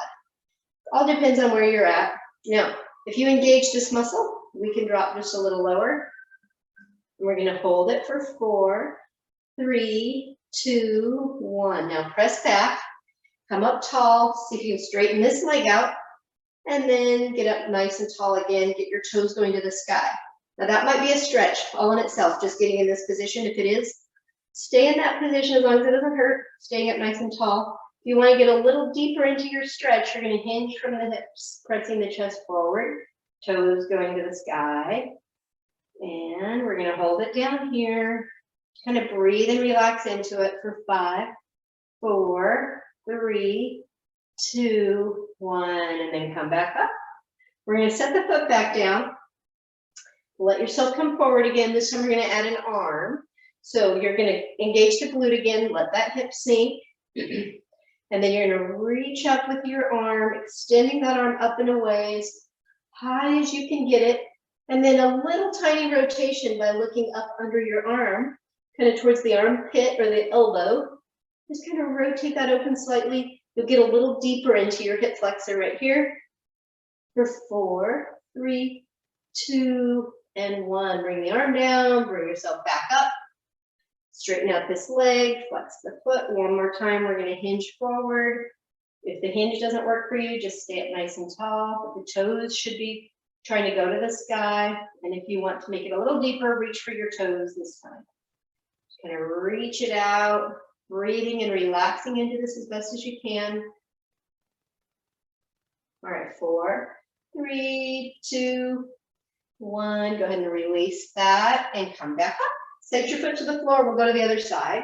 All depends on where you're at. Now, if you engage this muscle, we can drop just a little lower. We're going to hold it for 4, 3, 2, 1. Now press back, come up tall, see if you can straighten this leg out, and then get up nice and tall again, get your toes going to the sky. Now that might be a stretch all in itself, just getting in this position. If it is, stay in that position as long as it doesn't hurt, staying up nice and tall. If you want to get a little deeper into your stretch, you're going to hinge from the hips, pressing the chest forward, toes going to the sky. And we're going to hold it down here. Kind of breathe and relax into it for 5, 4, 3, 2, 1, and then come back up. We're going to set the foot back down. Let yourself come forward again. This time we're going to add an arm. So you're going to engage the glute again, let that hip sink. And then you're going to reach up with your arm, extending that arm up and away as high as you can get it. And then a little tiny rotation by looking up under your arm, kind of towards the armpit or the elbow. Just kind of rotate that open slightly. You'll get a little deeper into your hip flexor right here. For 4, 3, 2, and 1. Bring the arm down, bring yourself back up. Straighten out this leg, flex the foot. One more time, we're going to hinge forward. If the hinge doesn't work for you, just stay up nice and tall. But the toes should be trying to go to the sky. And if you want to make it a little deeper, reach for your toes this time. Just kind of reach it out, breathing and relaxing into this as best as you can. All right, 4, 3, 2, 1. Go ahead and release that and come back up. Set your foot to the floor. We'll go to the other side.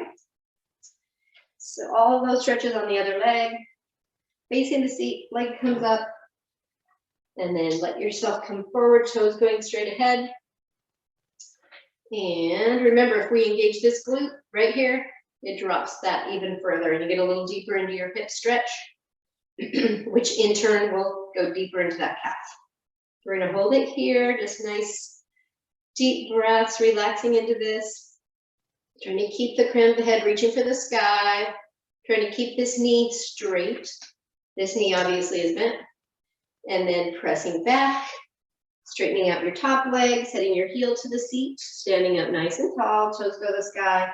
So all of those stretches on the other leg. Facing the seat, leg comes up. And then let yourself come forward, toes going straight ahead. And remember, if we engage this glute right here, it drops that even further and you get a little deeper into your hip stretch, which in turn will go deeper into that calf. We're going to hold it here, just nice deep breaths, relaxing into this. Trying to keep the crown of the head reaching for the sky. Trying to keep this knee straight. This knee obviously is bent. And then pressing back, straightening out your top leg, setting your heel to the seat, standing up nice and tall, toes go to the sky.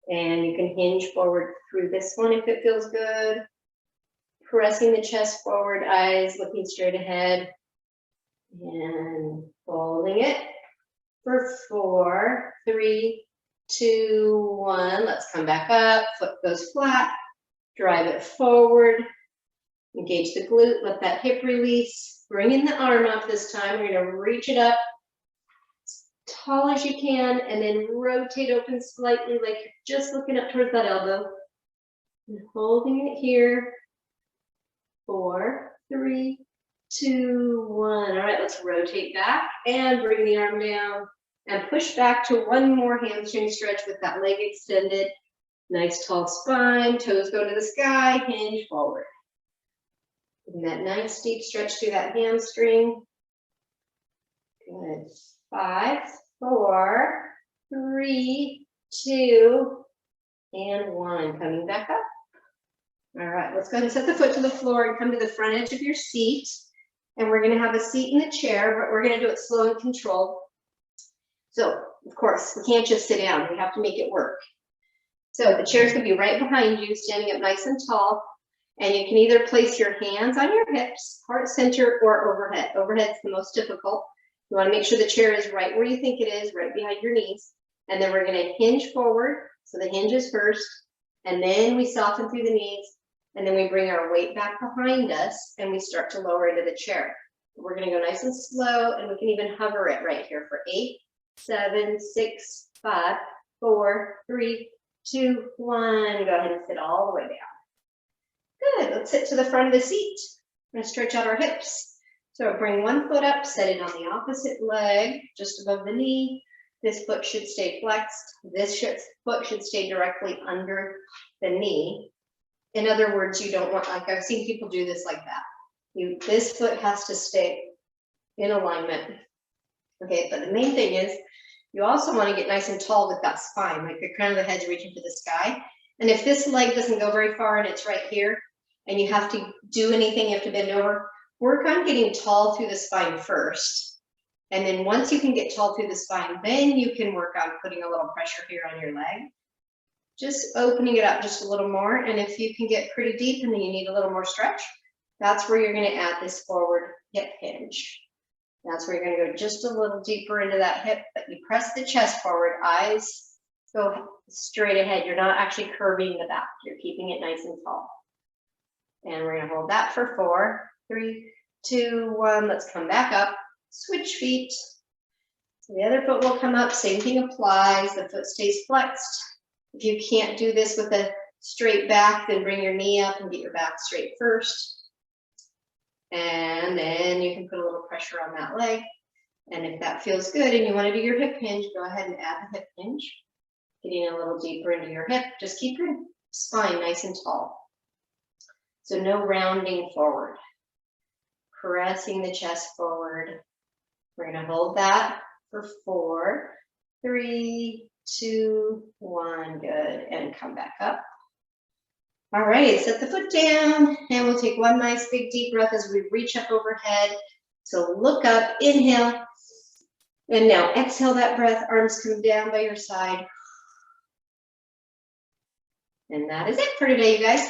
And you can hinge forward through this one if it feels good. Pressing the chest forward, eyes looking straight ahead. And folding it for 4, 3, 2, 1. Let's come back up. Foot goes flat. Drive it forward. Engage the glute. Let that hip release. Bring in the arm up this time. We're going to reach it up as tall as you can and then rotate open slightly like you're just looking up towards that elbow. And holding it here. 4, 3, 2, 1. All right, let's rotate back and bring the arm down and push back to one more hamstring stretch with that leg extended. Nice tall spine, toes go to the sky, hinge forward. And that nice deep stretch through that hamstring. Good. 5, 4, 3, 2, and 1. Coming back up. All right, let's go ahead and set the foot to the floor and come to the front edge of your seat. And we're going to have a seat in the chair, but we're going to do it slow and controlled. So of course, we can't just sit down. We have to make it work. So the chair's gonna be right behind you, standing up nice and tall. And you can either place your hands on your hips, heart center, or overhead. Overhead's the most difficult. You wanna make sure the chair is right where you think it is, right behind your knees. And then we're gonna hinge forward. So the hinge is first, and then we soften through the knees, and then we bring our weight back behind us, and we start to lower into the chair. We're gonna go nice and slow, and we can even hover it right here for 8, 7, 6, 5, 4, 3, 2, 1. Go ahead and sit all the way down. Good, let's sit to the front of the seat. We're gonna stretch out our hips. So bring one foot up, set it on the opposite leg, just above the knee. This foot should stay flexed. This foot should stay directly under the knee. In other words, you don't want, like I've seen people do this like that. This foot has to stay in alignment. Okay, but the main thing is, you also want to get nice and tall with that spine, like the crown of the head's reaching for the sky. And if this leg doesn't go very far and it's right here, and you have to do anything, you have to bend over, work on getting tall through the spine first. And then once you can get tall through the spine, then you can work on putting a little pressure here on your leg. Just opening it up just a little more. And if you can get pretty deep and then you need a little more stretch, that's where you're going to add this forward hip hinge. That's where you're going to go just a little deeper into that hip, but you press the chest forward, eyes go straight ahead. You're not actually curving the back. You're keeping it nice and tall. And we're going to hold that for 4, 3, 2, 1. Let's come back up. Switch feet. So the other foot will come up. Same thing applies. The foot stays flexed. If you can't do this with a straight back, then bring your knee up and get your back straight first. And then you can put a little pressure on that leg. And if that feels good and you want to do your hip hinge, go ahead and add the hip hinge. Getting a little deeper into your hip. Just keep your spine nice and tall. So no rounding forward. Pressing the chest forward. We're going to hold that for 4, 3, 2, 1. Good. And come back up. All right, set the foot down, and we'll take one nice big deep breath as we reach up overhead. So look up, inhale, and now exhale that breath. Arms come down by your side. And that is it for today, you guys.